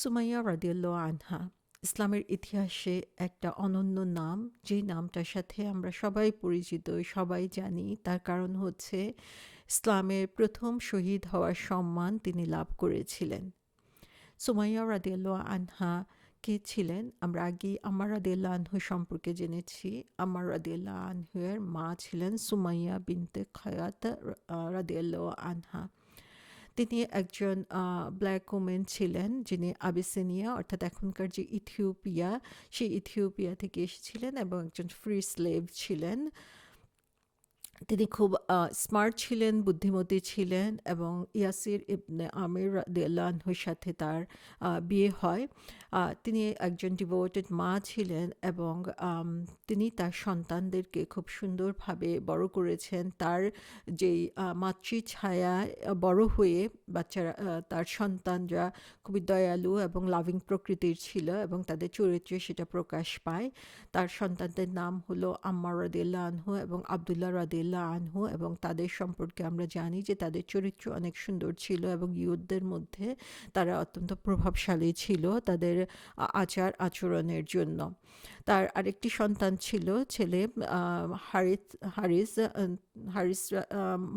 সুমাইয়া রাদিয়াল্লাহু আনহা ইসলামের ইতিহাসে একটা অনন্য নাম, যেই নামটার সাথে আমরা সবাই পরিচিত, সবাই জানি। তার কারণ হচ্ছে ইসলামের প্রথম শহীদ হওয়ার সম্মান তিনি লাভ করেছিলেন। সুমাইয়া রাদিয়াল্লাহু আনহা কে ছিলেন? আমরা আগেই আম্মার রাদিয়াল্লাহু আনহু সম্পর্কে জেনেছি। আম্মার রাদিয়াল্লাহু আনহুয়ের মা ছিলেন সুমাইয়া বিনতে খায়াত রাদিয়াল্লাহু আনহা। তিনি একজন ব্ল্যাক ওমেন ছিলেন, যিনি আবিসিনিয়া অর্থাৎ এখনকার যে ইথিওপিয়া, সেই ইথিওপিয়া থেকে এসেছিলেন এবং একজন ফ্রি স্লেভ ছিলেন। তিনি খুব স্মার্ট ছিলেন, বুদ্ধিমতী ছিলেন এবং ইয়াসির ইবনে আমির রাদিয়াল্লাহু আনহুর সাথে তার বিয়ে হয়। তিনি একজন ডিভোটেড মা ছিলেন এবং তিনি তার সন্তানদেরকে খুব সুন্দরভাবে বড় করেছেন। তার যেই মাতৃছায়ায় বড় হয়ে বাচ্চারা, তার সন্তানরা খুবই দয়ালু এবং লাভিং প্রকৃতির ছিল এবং তাদের চরিত্রে সেটা প্রকাশ পায়। তার সন্তানদের নাম হলো আম্মার রাদিয়াল্লাহু আনহু এবং আব্দুল্লাহ রাদিয়াল্লাহু আনহু, এবং তাদের সম্পর্কে আমরা জানি যে তাদের চরিত্র অনেক সুন্দর ছিল এবং ইহুদদের মধ্যে তারা অত্যন্ত প্রভাবশালী ছিল তাদের আচার আচরণের জন্য। তার আরেকটি সন্তান ছিল, ছেলে হারিস হারিস হারিস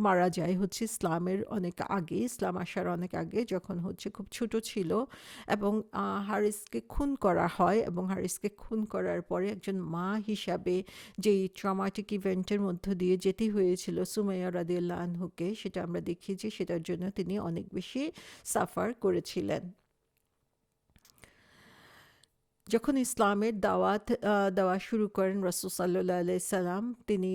মারা যায় হচ্ছে ইসলামের অনেক আগে, ইসলাম আসার অনেক আগে, যখন হচ্ছে খুব ছোট ছিল এবং হারিসকে খুন করা হয় এবং হারিসকে খুন করার পরে একজন মা হিসাবে যেই ট্রমাটিক ইভেন্টের মধ্য দিয়ে যেতে হয়েছিল সুমাইয়া রাদিয়াল্লাহু আনহুকে, সেটা আমরা দেখি যে সেটার জন্য তিনি অনেক বেশি সাফার করেছিলেন। যখন ইসলামের দাওয়াত দেওয়া শুরু করেন রাসূল সাল্লাল্লাহু আলাইহি সাল্লাম, তিনি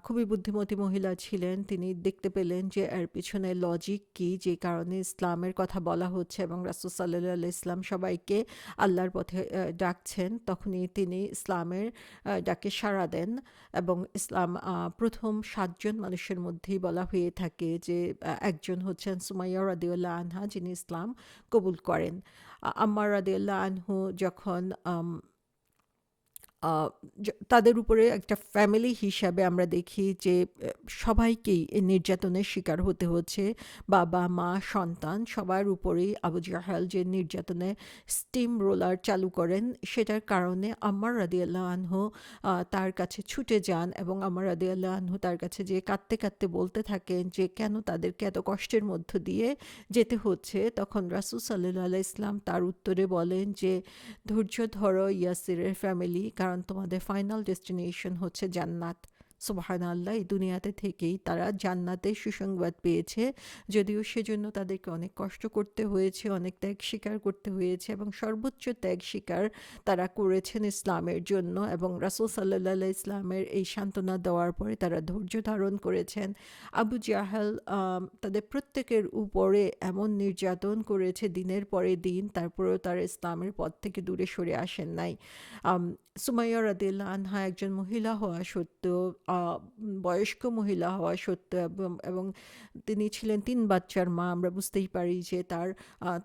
খুবই বুদ্ধিমতী মহিলা ছিলেন। তিনি দেখতে পেলেন যে এর পিছনে লজিক কী, যে কারণে ইসলামের কথা বলা হচ্ছে এবং রাসূল সাল্লাল্লাহু আলাইহি সাল্লাম সবাইকে আল্লাহর পথে ডাকছেন। তখনই তিনি ইসলামের ডাকে সাড়া দেন এবং ইসলাম প্রথম ৭ জন মানুষের মধ্যেই বলা হয়ে থাকে যে একজন হচ্ছেন সুমাইয়া রাদিয়াল্লাহু আনহা, যিনি ইসলাম কবুল করেন। আম্মার রাদিয়াল্লাহু আনহু যখন তাদের উপরে একটা ফ্যামিলি হিসাবে আমরা দেখি যে সবাইকেই এই নির্যাতনের শিকার হতে হচ্ছে। বাবা, মা, সন্তান সবার উপরেই আবু জাহাল যে নির্যাতনে স্টিম রোলার চালু করেন, সেটার কারণে আম্মার রাদিয়াল্লাহু আনহু তার কাছে ছুটে যান এবং আম্মার রাদিয়াল্লাহু আনহু তার কাছে যেয়ে কাঁদতে কাঁদতে বলতে থাকেন যে কেন তাদেরকে এত কষ্টের মধ্য দিয়ে যেতে হচ্ছে। তখন রাসূল সাল্লাল্লাহু আলাইহি ওয়াসাল্লাম তার উত্তরে বলেন যে ধৈর্য ধরো ইয়াসিরের ফ্যামিলি, কারণ তোমাদের ফাইনাল ডেস্টিনেশন হচ্ছে জান্নাত। সুবহানাল্লাহ, এই দুনিয়াতে থেকেই তারা জান্নাতের সুসংবাদ পেয়েছে, যদিও সেজন্য তাদেরকে অনেক কষ্ট করতে হয়েছে, অনেক ত্যাগ স্বীকার করতে হয়েছে এবং সর্বোচ্চ ত্যাগ স্বীকার তারা করেছেন ইসলামের জন্য। এবং রাসূল সাল্লাল্লাহু আলাইহি ইসলামের এই সান্ত্বনা দেওয়ার পরে তারা ধৈর্য ধারণ করেছেন। আবু জাহাল তাদের প্রত্যেকের উপরে এমন নির্যাতন করেছে দিনের পরে দিন, তারপরেও তারা ইসলামের পথ থেকে দূরে সরে আসেন নাই। সুমাইয়া রাদিয়াল্লাহু আনহা একজন মহিলা হওয়া সত্ত্বেও, বয়স্ক মহিলা হওয়া সত্ত্বেও এবং তিনি ছিলেন ৩ বাচ্চার মা, আমরা বুঝতেই পারি যে তার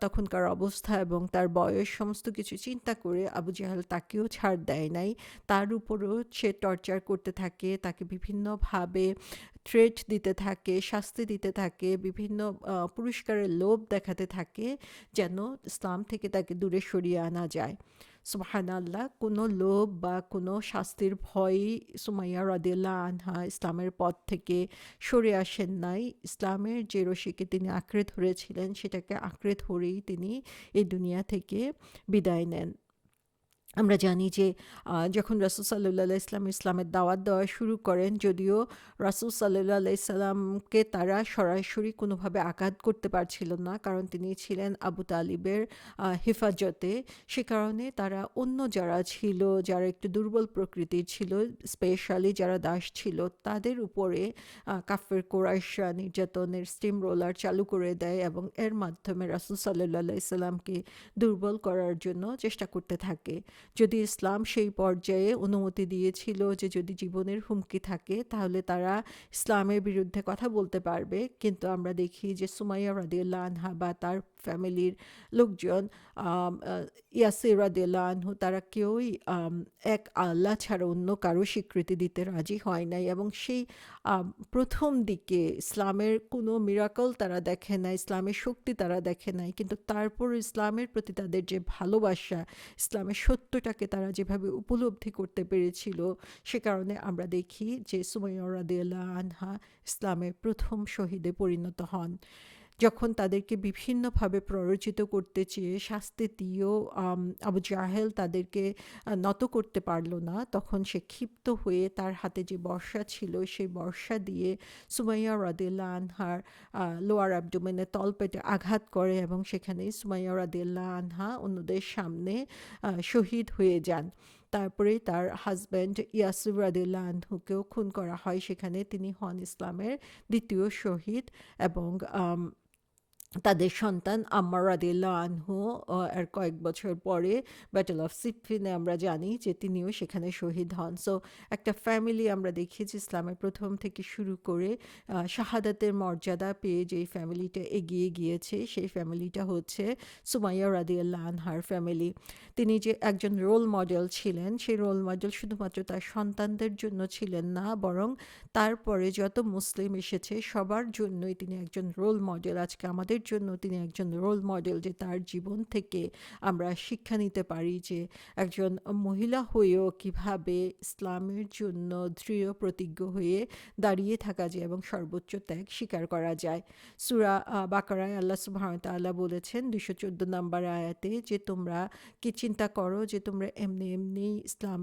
তখনকার অবস্থা এবং তার বয়স সমস্ত কিছু চিন্তা করে আবু জাহাল তাকেও ছাড় দেয় নাই। তার উপরেও সে টর্চার করতে থাকে, তাকে বিভিন্নভাবে থ্রেট দিতে থাকে, শাস্তি দিতে থাকে, বিভিন্ন পুরস্কারের লোভ দেখাতে থাকে যেন ইসলাম থেকে তাকে দূরে সরিয়ে আনা যায়। সুবহানাল্লাহ, কোনো লোভ বা কোনো শাস্তির ভয়ই সুমাইয়া রাদিয়াল্লাহু আনহা ইসলামের পথ থেকে সরে আসেন নাই। ইসলামের যে রশিকে তিনি আঁকড়ে ধরেছিলেন, সেটাকে আঁকড়ে ধরেই তিনি এই দুনিয়া থেকে বিদায় নেন। আমরা জানি যে যখন রাসূল সাল্লাল্লাহু আলাইহি সাল্লাম ইসলামের দাওয়াত দেওয়া শুরু করেন, যদিও রাসূল সাল্লাল্লাহু আলাইহি সাল্লামকে তারা সরাসরি কোনোভাবে আঘাত করতে পারছিল না, কারণ তিনি ছিলেন আবু তালিবের হেফাজতে। সে কারণে তারা অন্য যারা ছিল, যারা একটু দুর্বল প্রকৃতির ছিল, স্পেশালি যারা দাস ছিল, তাদের উপরে কাফের কোরাইশরা নির্যাতনের স্টিম রোলার চালু করে দেয় এবং এর মাধ্যমে রাসূল সাল্লাল্লাহু আলাইহি সাল্লামকে দুর্বল করার জন্য চেষ্টা করতে থাকে। যদি ইসলাম সেই পর্যায়ে অনুমতি দিয়েছিল যে যদি জীবনের হুমকি থাকে তাহলে তারা ইসলামের বিরুদ্ধে কথা বলতে পারবে, কিন্তু আমরা দেখি যে সুমাইয়া রাদিয়াল্লাহু আনহা বা তার ফ্যামিলির লোকজন ইয়াসির রাদিয়াল্লাহু আনহু তারা কেউই এক আল্লাহ ছাড়া অন্য কারো স্বীকৃতি দিতে রাজি হয় নাই, এবং সেই প্রথম দিকে ইসলামের কোনো মিরাকল তারা দেখে নাই, ইসলামের শক্তি তারা দেখে নাই, কিন্তু তারপর ইসলামের প্রতি তাদের যে ভালোবাসা, ইসলামের সত্যটাকে তারা যেভাবে উপলব্ধি করতে পেরেছিল, সে কারণে আমরা দেখি যে সুমাইয়া রাদিয়াল্লাহু আনহা ইসলামের প্রথম শহীদে পরিণত হন। যখন তাদেরকে বিভিন্নভাবে প্ররোচিত করতে চেয়ে শাস্তি দিয়েও আবু জাহেল তাদেরকে নত করতে পারল না, তখন সে ক্ষিপ্ত হয়ে তার হাতে যে বর্শা ছিল সেই বর্শা দিয়ে সুমাইয়া রাদিয়াল্লাহু আনহার লোয়ার অ্যাবডোমেনে তলপেটে আঘাত করে, এবং সেখানেই সুমাইয়া রাদিয়াল্লাহু আনহা অন্যদের সামনে শহীদ হয়ে যান। তারপরেই তার হাজব্যান্ড ইয়াসির রাদিয়াল্লাহু আনহুকেও খুন করা হয়, সেখানে তিনি হন ইসলামের দ্বিতীয় শহীদ। এবং তাদের সন্তান আম্মার রাদিয়াল্লাহু আনহু এর কয়েক বছর পরে ব্যাটল অফ সিফিনে আমরা জানি যে তিনিও সেখানে শহীদ হন। সো একটা ফ্যামিলি আমরা দেখি যে ইসলামের প্রথম থেকে শুরু করে শাহাদাতের মর্যাদা পেয়ে যেই ফ্যামিলিটা এগিয়ে গিয়েছে, সেই ফ্যামিলিটা হচ্ছে সুমাইয়া রাদিয়াল্লাহু আনহার ফ্যামিলি। তিনি যে একজন রোল মডেল ছিলেন, সেই রোল মডেল শুধুমাত্র তার সন্তানদের জন্য ছিলেন না, বরং তারপরে যত মুসলিম এসেছে সবার জন্যই তিনি একজন রোল মডেল। আজকে আমাদের জন্য তিনি একজন রোল মডেল, যে তার জীবন থেকে আমরা শিক্ষা নিতে পারি যে একজন মহিলা হয়েও কিভাবে ইসলামের জন্য দৃঢ় প্রতিজ্ঞ হয়ে দাঁড়িয়ে থাকা যায় এবং সর্বোচ্চ ত্যাগ স্বীকার করা যায়। সূরা বাকারায় আল্লাহ সুবহানাহু ওয়া তাআলা বলেছেন 214 নম্বর আয়াতে যে তোমরা কি চিন্তা করো যে তোমরা এমনি এমনি ইসলাম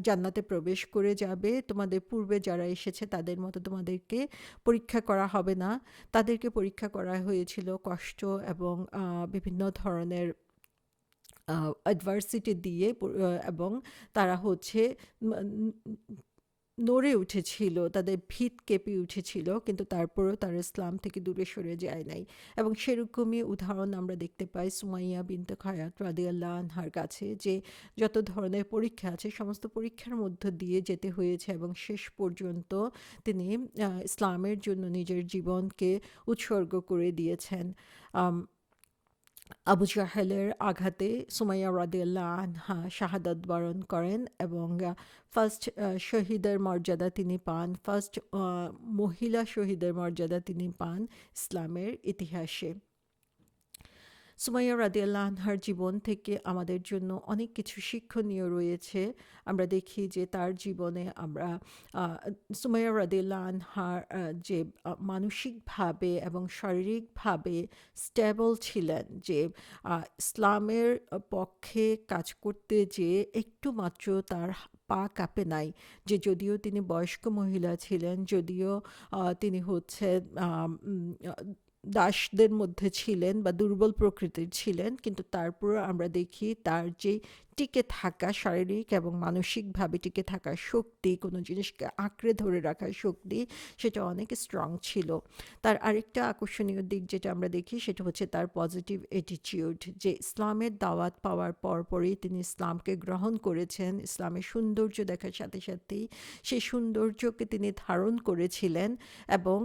জান্নাতে প্রবেশ করে যাবে, তোমাদের পূর্বে যারা এসেছে তাদের মতো তোমাদেরকে পরীক্ষা করা হবে না। তাদেরকে পরীক্ষা করা হয়েছিল কষ্ট এবং বিভিন্ন ধরনের অ্যাডভার্সিটি দিয়ে, এবং তারা হচ্ছে নড়ে উঠেছিল, তাদের ভিত কেঁপে উঠেছিল, কিন্তু তারপরেও তারা ইসলাম থেকে দূরে সরে যায় নাই। এবং সেরকমই উদাহরণ আমরা দেখতে পাই সুমাইয়া বিনতে খায়াত রাদিয়াল্লাহু আনহার কাছে, যে যত ধরনের পরীক্ষা আছে সমস্ত পরীক্ষার মধ্য দিয়ে যেতে হয়েছে, এবং শেষ পর্যন্ত তিনি ইসলামের জন্য নিজের জীবনকে উৎসর্গ করে দিয়েছেন। আবু জাহেলের আঘাতে সুমাইয়া রাদিয়াল্লাহু আনহা শাহাদাত বরণ করেন, এবং ফার্স্ট শহীদের মর্যাদা তিনি পান, ফার্স্ট মহিলা শহীদের মর্যাদা তিনি পান ইসলামের ইতিহাসে। সুমাইয়া রাদিয়াল্লাহু আনহার জীবন থেকে আমাদের জন্য অনেক কিছু শিক্ষণীয় রয়েছে। আমরা দেখি যে তার জীবনে আমরা সুমাইয়া রাদিয়াল্লাহু আনহার যে মানসিকভাবে এবং শারীরিকভাবে স্টেবল ছিলেন, যে ইসলামের পক্ষে কাজ করতে যেয়ে একটু মাত্র তার পা কাঁপে নাই, যে যদিও তিনি বয়স্ক মহিলা ছিলেন, যদিও তিনি হচ্ছে দাসদের মধ্যে ছিলেন বা দুর্বল প্রকৃতির ছিলেন, কিন্তু তারপরও আমরা দেখি তার যে টিকে থাকা, শারীরিক এবং মানসিকভাবে টিকে থাকার শক্তি, কোনো জিনিসকে আঁকড়ে ধরে রাখার শক্তি, সেটা অনেক স্ট্রং ছিল। তার আরেকটা আকর্ষণীয় দিক যেটা আমরা দেখি সেটা হচ্ছে তার পজিটিভ অ্যাটিটিউড, যে ইসলামের দাওয়াত পাওয়ার পরপরই তিনি ইসলামকে গ্রহণ করেছেন, ইসলামের সৌন্দর্য দেখার সাথে সাথেই সেই সৌন্দর্যকে তিনি ধারণ করেছিলেন, এবং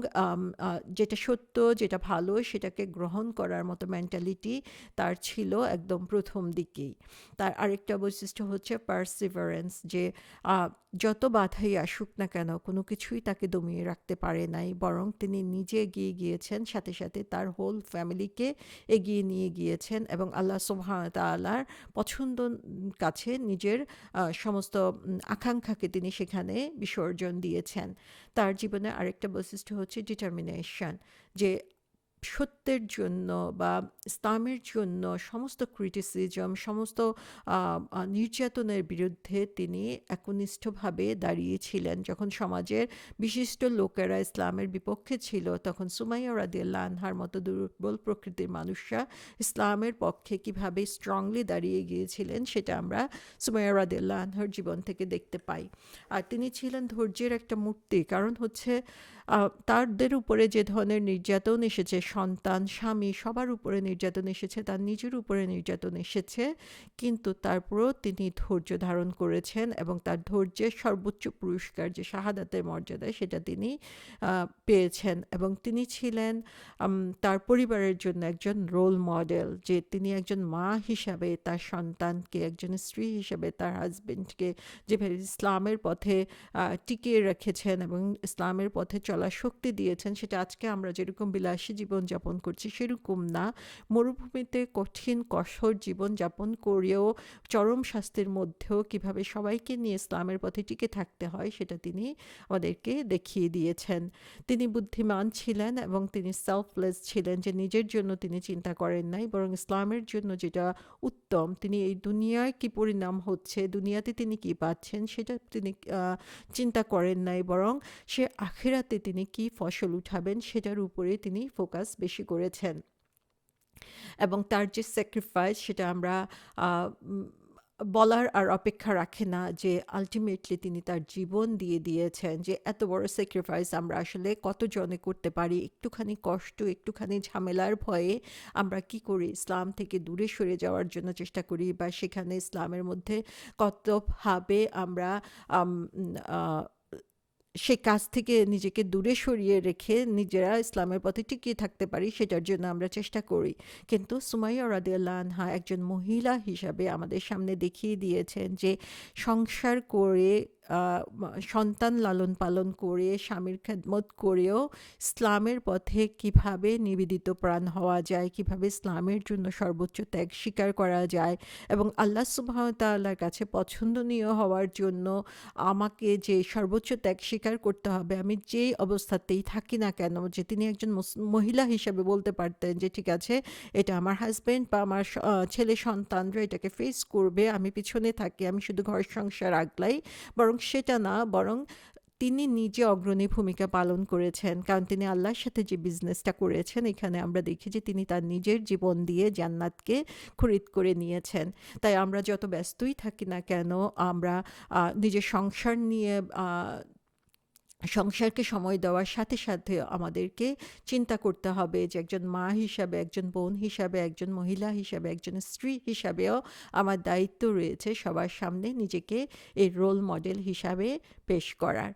যেটা সত্য, যেটা ভালো, সেটাকে গ্রহণ করার মতো মেন্টালিটি তার ছিল একদম প্রথম দিকেই। তার আরেকটা বৈশিষ্ট্য হচ্ছে পারসিভারেন্স, যে যত বাধাই আসুক না কেন কোনো কিছুই তাকে দমিয়ে রাখতে পারে নাই, বরং তিনি নিজে এগিয়ে গিয়েছেন, সাথে সাথে তার হোল ফ্যামিলিকে এগিয়ে নিয়ে গিয়েছেন, এবং আল্লাহ সুবহানাহু ওয়া তাআলার পছন্দ কাছে নিজের সমস্ত আকাঙ্ক্ষাকে তিনি সেখানে বিসর্জন দিয়েছেন। তার জীবনে আরেকটা বৈশিষ্ট্য হচ্ছে ডিটারমিনেশন, যে সত্যের জন্য বা ইসলামের জন্য সমস্ত ক্রিটিসিজম, সমস্ত নির্যাতনের বিরুদ্ধে তিনি একনিষ্ঠভাবে দাঁড়িয়েছিলেন। যখন সমাজের বিশিষ্ট লোকেরা ইসলামের বিপক্ষে ছিল, তখন সুমাইয়া রাদিয়াল্লাহু আনহার মতো দুর্বল প্রকৃতির মানুষরা ইসলামের পক্ষে কিভাবে স্ট্রংলি দাঁড়িয়ে গিয়েছিলেন, সেটা আমরা সুমাইয়া রাদিয়াল্লাহু আনহার জীবন থেকে দেখতে পাই। আর তিনি ছিলেন ধৈর্যের একটা মূর্তি, কারণ হচ্ছে তাদের উপরে যে ধরনের নির্যাতন এসেছে, সন্তান, স্বামী সবার উপরে নির্যাতন এসেছে, তার নিজের উপরে নির্যাতন এসেছে, কিন্তু তারপরেও তিনি ধৈর্য ধারণ করেছেন এবং তার ধৈর্যের সর্বোচ্চ পুরস্কার যে শাহাদাতের মর্যাদা সেটা তিনি পেয়েছেন। এবং তিনি ছিলেন তার পরিবারের জন্য একজন রোল মডেল, যে তিনি একজন মা হিসাবে তার সন্তানকে, একজন স্ত্রী হিসাবে তার হাজবেন্ডকে যেভাবে ইসলামের পথে টিকিয়ে রেখেছেন এবং ইসলামের পথে চলার শক্তি দিয়েছেন, সেটা আজকে আমরা যেরকম বিলাসী জীবনযাপন করছি সেরকম না। মরুভূমিতে কঠিন কঠোর জীবনযাপন করেও চরম শাস্তির মধ্যেও কিভাবে সবাইকে নিয়ে ইসলামের পথে টিকে থাকতে হয় সেটা তিনি আমাদেরকে দেখিয়ে দিয়েছেন। তিনি বুদ্ধিমান ছিলেন এবং তিনি সেলফলেস ছিলেন, যে নিজের জন্য তিনি চিন্তা করেন নাই, বরং ইসলামের জন্য যেটা উত্তম, তিনি এই দুনিয়ায় কি পরিণাম হচ্ছে, দুনিয়াতে তিনি কি পাচ্ছেন সেটা তিনি চিন্তা করেন নাই, বরং সে আখিরাতে তিনি কি ফসল উঠাবেন সেটার উপরে তিনি ফোকাস বেশি করেছেন। এবং তার যে স্যাক্রিফাইস সেটা আমরা বলার আর অপেক্ষা রাখে না, যে আলটিমেটলি তিনি তার জীবন দিয়ে দিয়েছেন। যে এত বড় স্যাক্রিফাইস আমরা আসলে কতজনে করতে পারি, একটুখানি কষ্ট, একটুখানি ঝামেলার ভয়ে আমরা কি করি, ইসলাম থেকে দূরে সরে যাওয়ার জন্য চেষ্টা করি, বা সেখানে ইসলামের মধ্যে কতভাবে আমরা সে কাজ থেকে নিজেকে দূরে সরিয়ে রেখে নিজেরা ইসলামের পথে টিকিয়ে থাকতে পারি সেটার জন্য আমরা চেষ্টা করি। কিন্তু সুমাইয়া রাদিয়াল্লাহু আনহা একজন মহিলা হিসাবে আমাদের সামনে দেখিয়ে দিয়েছেন যে সংসার করে, সন্তান লালন পালন করে, স্বামীর খেদমত করেও ইসলামের পথে কিভাবে নিবেদিত প্রাণ হওয়া যায়, কিভাবে ইসলামের জন্য সর্বোচ্চ ত্যাগ স্বীকার করা যায়, এবং আল্লাহ সুবহানাহু ওয়া তাআলার কাছে পছন্দনীয় হওয়ার জন্য আমাকে যে সর্বোচ্চ ত্যাগ স্বীকার করতে হবে, আমি যেই অবস্থাতেই থাকি না কেন। যে তিনি একজন মহিলা হিসাবে বলতে পারতেন যে ঠিক আছে, এটা আমার হাজব্যান্ড বা আমার ছেলে সন্তানরা এটাকে ফেস করবে, আমি পিছনে থাকি, আমি শুধু ঘর সংসার আগলাই। বরং সেটা না, বরং তিনি নিজে অগ্রণী ভূমিকা পালন করেছেন, কারণ তিনি আল্লাহর সাথে যে বিজনেসটা করেছেন, এখানে আমরা দেখি যে তিনি তার নিজের জীবন দিয়ে জান্নাতকে খরিদ করে নিয়েছেন। তাই আমরা যত ব্যস্তই থাকি না কেন, আমরা নিজের সংসার নিয়ে সংসারকে সময় দেওয়ার সাথে সাথে আমাদেরকে চিন্তা করতে হবে যে একজন মা হিসাবে, একজন বোন হিসাবে, একজন মহিলা হিসাবে, একজন স্ত্রী হিসাবেও আমার দায়িত্ব রয়েছে সবার সামনে নিজেকে এই রোল মডেল হিসাবে পেশ করার।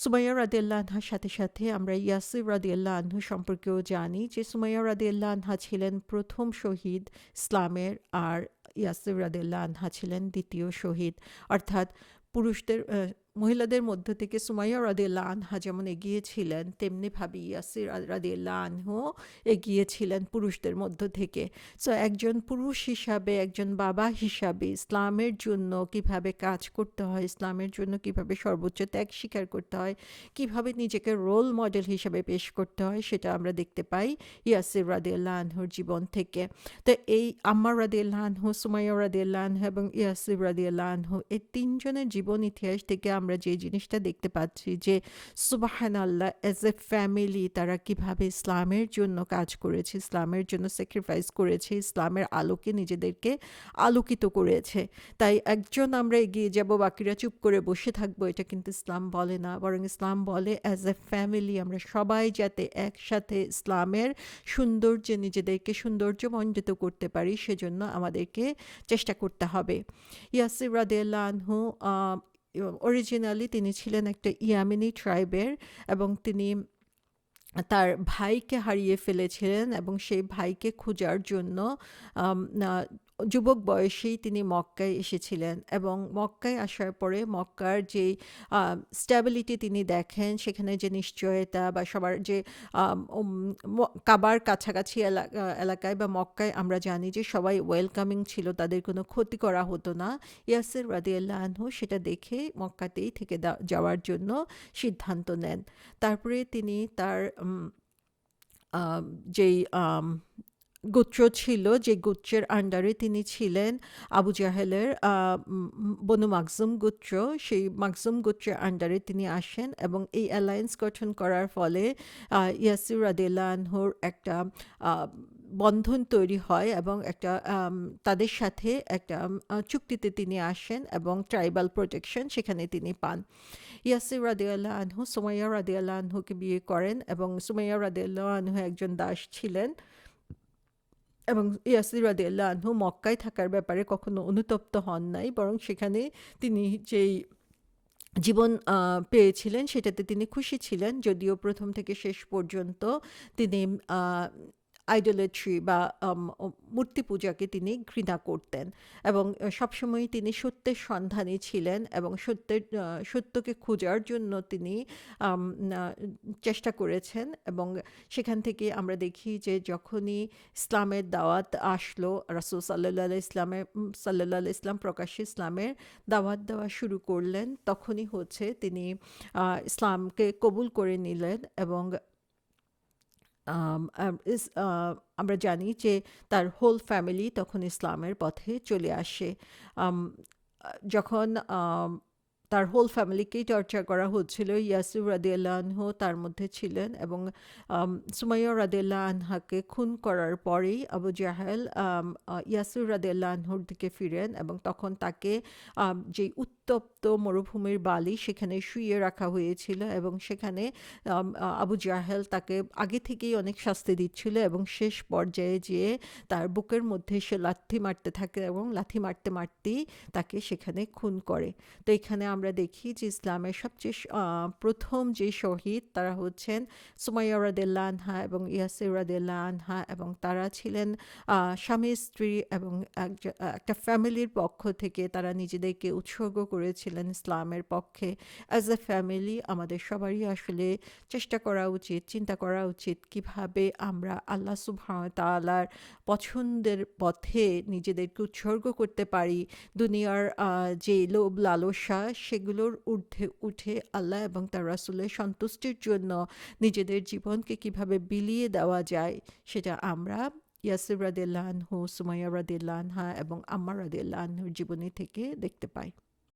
সুমাইয়া রাদিয়াল্লাহু আনহার সাথে সাথে আমরা ইয়াসির রাদিয়াল্লাহু আনহু সম্পর্কেও জানি, যে সুমাইয়া রাদিয়াল্লাহু আনহা ছিলেন প্রথম শহীদ ইসলামের, আর ইয়াসির রাদিয়াল্লাহু আনহা ছিলেন দ্বিতীয় শহীদ। অর্থাৎ পুরুষদের মহিলাদের মধ্য থেকে সুমাইয়া রাদিয়াল্লাহু আনহা যেমন এগিয়েছিলেন, তেমনিভাবে ইয়াসির রাদিয়াল্লাহু আনহু এগিয়েছিলেন পুরুষদের মধ্য থেকে। সো একজন পুরুষ হিসাবে, একজন বাবা হিসাবে ইসলামের জন্য কিভাবে কাজ করতে হয়, ইসলামের জন্য কিভাবে সর্বোচ্চ ত্যাগ স্বীকার করতে হয়, কিভাবে নিজেকে রোল মডেল হিসাবে পেশ করতে হয়, সেটা আমরা দেখতে পাই ইয়াসির রাদিয়াল্লাহু আনহুর জীবন থেকে। তো এই আম্মার রাদিয়াল্লাহু আনহু, সুমাইয়া রাদিয়াল্লাহু আনহু এবং ইয়াসির রাদিয়াল্লাহু আনহু, এই তিনজনের জীবন ইতিহাস থেকে আমরা যে জিনিসটা দেখতে পাচ্ছি যে সুবহানাল্লাহ, অ্যাজ এ ফ্যামিলি তারা কিভাবে ইসলামের জন্য কাজ করেছে, ইসলামের জন্য স্যাক্রিফাইস করেছে, ইসলামের আলোকে নিজেদেরকে আলোকিত করেছে। তাই একজন আমরা এগিয়ে যাব, বাকিরা চুপ করে বসে থাকবো, এটা কিন্তু ইসলাম বলে না, বরং ইসলাম বলে অ্যাজ এ ফ্যামিলি আমরা সবাই যাতে একসাথে ইসলামের সৌন্দর্যে নিজেদেরকে সৌন্দর্যমণ্ডিত করতে পারি, সেজন্য আমাদেরকে চেষ্টা করতে হবে। ইয়াসির রাদিয়াল্লাহু আনহু অরিজিনালি তিনি ছিলেন একটা ইয়ামেনি ট্রাইবের, এবং তিনি তার ভাইকে হারিয়ে ফেলেছিলেন, এবং সেই ভাইকে খোঁজার জন্য যুবক বয়সেই তিনি মক্কায় এসেছিলেন। এবং মক্কায় আসার পরে মক্কার যেই স্ট্যাবিলিটি তিনি দেখেন, সেখানে যে নিশ্চয়তা বা সবার যে কাবার কাছাকাছি এলাকায় বা মক্কায় আমরা জানি যে সবাই ওয়েলকামিং ছিল, তাদের কোনো ক্ষতি করা হতো না। ইয়াসির রাদিয়াল্লাহু আনহু সেটা দেখে মক্কাতেই থেকে যাওয়ার জন্য সিদ্ধান্ত নেন। তারপরে তিনি তার যেই গোত্র ছিল, যে গোত্রের আন্ডারে তিনি ছিলেন, আবু জাহেলের বনু মাকজুম গোত্র, সেই মাকজুম গোত্রের আন্ডারে তিনি আসেন, এবং এই অ্যালায়েন্স গঠন করার ফলে ইয়াসির রাদিয়াল্লাহু আনহুর একটা বন্ধন তৈরি হয় এবং একটা তাদের সাথে একটা চুক্তিতে তিনি আসেন এবং ট্রাইবাল প্রোটেকশন সেখানে তিনি পান। ইয়াসির রাদিয়াল্লাহু আনহু সুমাইয়া রাদিয়াল্লাহু আনহুকে বিয়ে করেন এবং সুমাইয়া রাদিয়াল্লাহু আনহু একজন দাস ছিলেন এবং ইয়াসির রাদিয়াল্লাহু আনহু মক্কায় থাকার ব্যাপারে কখনো অনুতপ্ত হন নাই, বরং সেখানে তিনি যেই জীবন পেয়েছিলেন সেটাতে তিনি খুশি ছিলেন, যদিও প্রথম থেকে শেষ পর্যন্ত তিনি আইডোলেট্রি বা মূর্তি পূজাকে তিনি ঘৃণা করতেন এবং সবসময় তিনি সত্যের সন্ধানী ছিলেন এবং সত্যকে খোঁজার জন্য তিনি আম, আহ, চেষ্টা করেছেন। এবং সেখান থেকে আমরা দেখি যে যখনই ইসলামের দাওয়াত আসলো, রাসূল সাল্লাল্লাহু আলাইহি ইসলাম প্রকাশ্যে ইসলামের দাওয়াত দেওয়া শুরু করলেন, তখনই হচ্ছে তিনি ইসলামকে কবুল করে নিলেন এবং আমরা জানি যে তার হোল ফ্যামিলি তখন ইসলামের পথে চলে আসে। আম, যখন তার হোল ফ্যামিলিকেই টর্চার করা হচ্ছিল, ইয়াসির রাদিয়াল্লাহু আনহু তার মধ্যে ছিলেন এবং সুমাইয়া রাদিয়াল্লাহু আনহাকে খুন করার পরেই আবু জাহেল ইয়াসির রাদিয়াল্লাহু আনহুর দিকে ফিরেন এবং তখন তাকে যে উত্তপ্ত মরুভূমির বালি সেখানে শুইয়ে রাখা হয়েছিল এবং সেখানে আবু জাহেল তাকে আগে থেকেই অনেক শাস্তি দিচ্ছিল এবং শেষ পর্যায়ে যেয়ে তার বুকের মধ্যে সে লাথি মারতে থাকে এবং লাথি মারতে মারতেই তাকে সেখানে খুন করে। তো এখানে আমরা দেখি যে ইসলামের সবচেয়ে প্রথম যে শহীদ তারা হচ্ছেন সুমাইয়া রাদিয়াল্লাহু আনহা এবং ইয়াসির রাদিয়াল্লাহু আনহা, এবং তারা ছিলেন স্বামী স্ত্রী এবং একটা ফ্যামিলির পক্ষ থেকে তারা নিজেদেরকে উৎসর্গ করেছিলেন ইসলামের পক্ষে। অ্যাজ এ ফ্যামিলি আমাদের সবারই আসলে চেষ্টা করা উচিত, চিন্তা করা উচিত কিভাবে আমরা আল্লাহ সুবহানাহু ওয়া তাআলার পছন্দের পথে নিজেদেরকে উৎসর্গ করতে পারি। দুনিয়ার যে লোভ লালসা সেগুলোর ঊর্ধ্বে উঠে আল্লাহ এবং তার রাসূলের সন্তুষ্টির জন্য নিজেদের জীবনকে কিভাবে বিলিয়ে দেওয়া যায়, সেটা আমরা ইয়াসির রাদিয়াল্লাহু আনহু, সুমাইয়া রাদিয়াল্লাহু আনহা এবং আম্মার রাদিয়াল্লাহু আনহুর জীবনী থেকে দেখতে পাই।